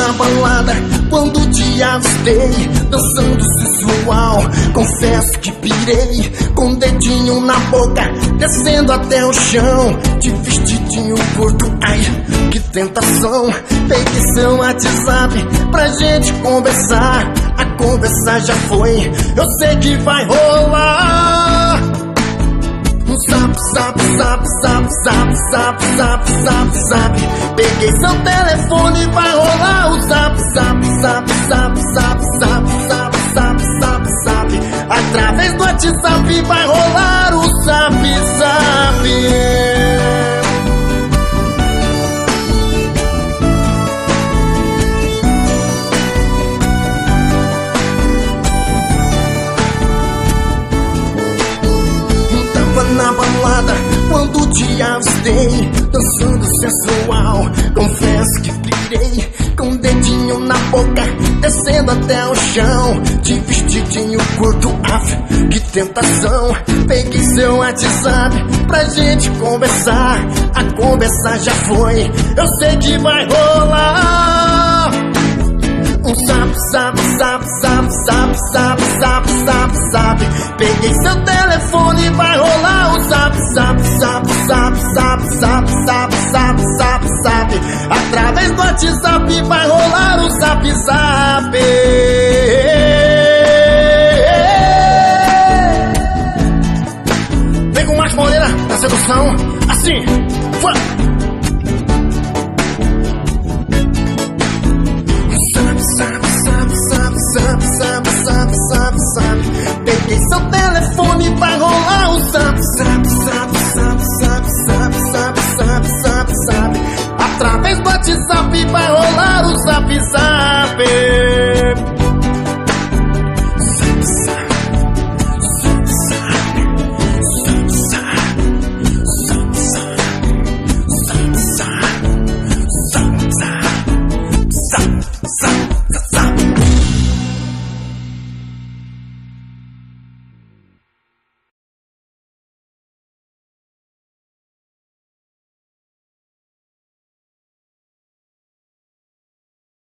na balada quando te avistei dançando sensual. Confesso que pirei, com o dedinho na boca, descendo até o chão, de vestidinho curto, ai, que tentação. Peguei seu WhatsApp pra gente conversar. A conversa já foi, eu sei que vai rolar um zap, zap, zap, zap, zap, zap, zap, zap, zap. Peguei seu telefone, vai rolar o zap, zap, zap, zap, zap, zap, zap, zap, zap, zap. Através do WhatsApp vai rolar o zap, zap. Na balada quando te avistei dançando sensual. Confesso que pirei, com o dedinho na boca, descendo até o chão, de vestidinho curto, af, que tentação. Peguei seu WhatsApp pra gente conversar. A conversa já foi, eu sei que vai rolar um zap, zap, zap, zap, zap, zap, zap, zap, zap. Peguei seu telefone, vai rolar o zap, zap, zap, zap, zap, zap, zap, zap, zap, zap. Através do WhatsApp vai rolar o zap, zap. Vem com Marcos Moreira na sedução, assim, foi.